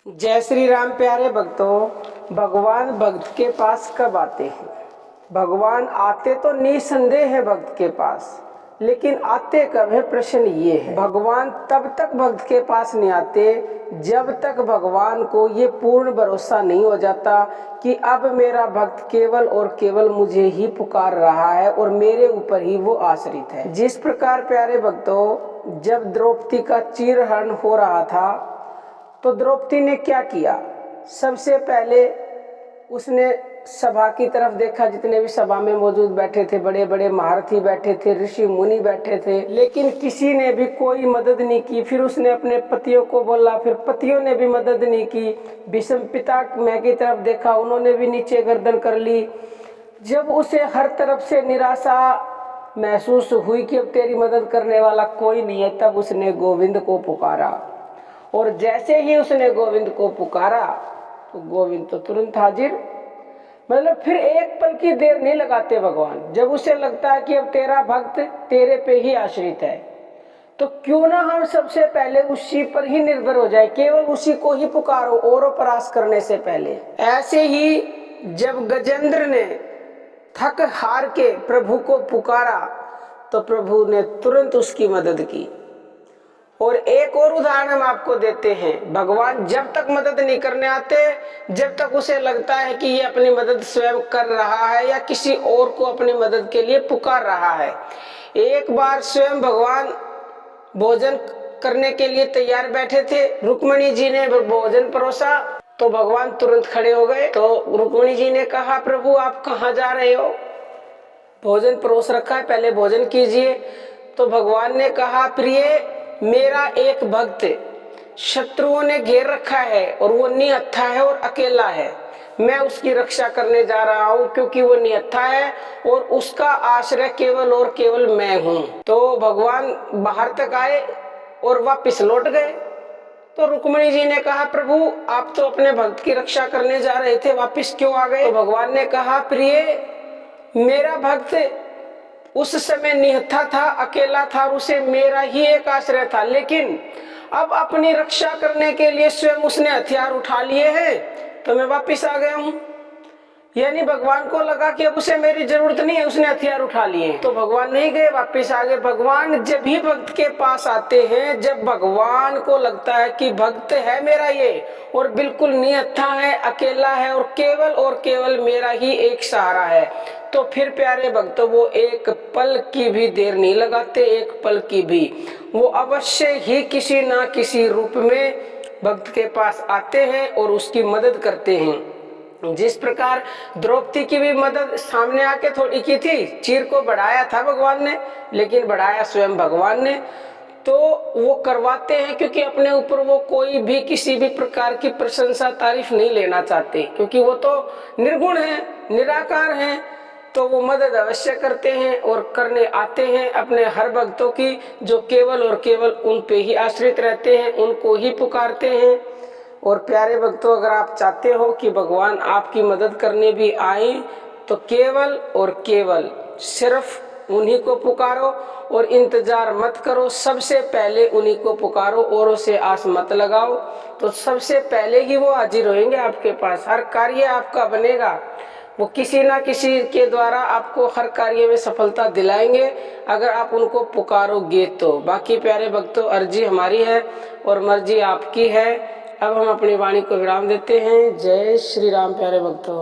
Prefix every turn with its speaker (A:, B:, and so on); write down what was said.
A: जय श्री राम प्यारे भक्तों। भगवान भक्त के पास कब आते हैं? भगवान आते तो निसंदेह है भक्त के पास, लेकिन आते कब है, प्रश्न ये है। भगवान तब तक भक्त के पास नहीं आते जब तक भगवान को ये पूर्ण भरोसा नहीं हो जाता कि अब मेरा भक्त केवल और केवल मुझे ही पुकार रहा है और मेरे ऊपर ही वो आश्रित है। जिस प्रकार प्यारे भक्तों, जब द्रौपदी का चीरहरण हो रहा था तो द्रौपदी ने क्या किया? सबसे पहले उसने सभा की तरफ देखा, जितने भी सभा में मौजूद बैठे थे, बड़े बड़े महारथी बैठे थे, ऋषि मुनि बैठे थे, लेकिन किसी ने भी कोई मदद नहीं की। फिर उसने अपने पतियों को बोला, फिर पतियों ने भी मदद नहीं की। भीष्म पितामह की तरफ देखा, उन्होंने भी नीचे गर्दन कर ली। जब उसे हर तरफ से निराशा महसूस हुई कि अब तेरी मदद करने वाला कोई नहीं है, तब उसने गोविंद को पुकारा। और जैसे ही उसने गोविंद को पुकारा तो गोविंद तो तुरंत हाजिर। मतलब फिर एक पल की देर नहीं लगाते भगवान। जब उसे लगता है कि अब तेरा भक्त तेरे पे ही आश्रित है, तो क्यों ना हम सबसे पहले उसी पर ही निर्भर हो जाए, केवल उसी को ही पुकारो और प्रयास करने से पहले। ऐसे ही जब गजेंद्र ने थक हार के प्रभु को पुकारा तो प्रभु ने तुरंत उसकी मदद की। और एक और उदाहरण हम आपको देते हैं। भगवान जब तक मदद नहीं करने आते, जब तक उसे लगता है कि ये अपनी मदद स्वयं कर रहा है या किसी और को अपनी मदद के लिए पुकार रहा है। एक बार स्वयं भगवान भोजन करने के लिए तैयार बैठे थे, रुक्मिणी जी ने भोजन परोसा तो भगवान तुरंत खड़े हो गए। तो रुक्मिणी जी ने कहा, प्रभु आप कहाँ जा रहे हो? भोजन परोस रखा है, पहले भोजन कीजिए। तो भगवान ने कहा, प्रिय, मेरा एक भक्त शत्रुओं ने घेर रखा है और वो निहत्था है और अकेला है। मैं उसकी रक्षा करने जा रहा हूँ क्योंकि वो निहत्था है और उसका आश्रय केवल और केवल मैं हूँ। तो भगवान बाहर तक आए और वापस लौट गए। तो रुक्मिणी जी ने कहा, प्रभु आप तो अपने भक्त की रक्षा करने जा रहे थे, वापस क्यों आ गए? तो भगवान ने कहा, प्रिय, मेरा भक्त उस समय निहत्था था, अकेला था और उसे मेरा ही एक आश्रय था, लेकिन अब अपनी रक्षा करने के लिए स्वयं उसने हथियार उठा लिए हैं, तो मैं वापिस आ गया हूँ। यानी भगवान को लगा कि अब उसे मेरी जरूरत नहीं है, उसने हथियार उठा लिए हैं। तो भगवान नहीं गए, वापिस आ गए। भगवान जब भी भक्त के पास आते हैं, जब भगवान को लगता है कि भक्त है मेरा ये और बिल्कुल निहत्था है, अकेला है और केवल मेरा ही एक सहारा है, तो फिर प्यारे भक्तों वो एक पल की भी देर नहीं लगाते, एक पल की भी। वो अवश्य ही किसी ना किसी रूप में भक्त के पास आते हैं और उसकी मदद करते हैं। जिस प्रकार द्रौपदी की भी मदद सामने आके थोड़ी की थी, चीर को बढ़ाया था भगवान ने, लेकिन बढ़ाया स्वयं भगवान ने। तो वो करवाते हैं क्योंकि अपने ऊपर वो कोई भी किसी भी प्रकार की प्रशंसा तारीफ नहीं लेना चाहते, क्योंकि वो तो निर्गुण है, निराकार है। तो वो मदद अवश्य करते हैं और करने आते हैं अपने हर भक्तों की, जो केवल और केवल उन पे ही आश्रित रहते हैं, उनको ही पुकारते हैं। और प्यारे भक्तों, अगर आप चाहते हो कि भगवान आपकी मदद करने भी आए, तो केवल और केवल सिर्फ उन्हीं को पुकारो और इंतजार मत करो। सबसे पहले उन्हीं को पुकारो और उसे आस मत लगाओ, तो सबसे पहले ही वो हाजिर होंगे आपके पास। हर कार्य आपका बनेगा, वो किसी ना किसी के द्वारा आपको हर कार्य में सफलता दिलाएंगे अगर आप उनको पुकारोगे तो। बाकी प्यारे भक्तों, अर्जी हमारी है और मर्जी आपकी है। अब हम अपनी वाणी को विराम देते हैं। जय श्री राम प्यारे भक्तों।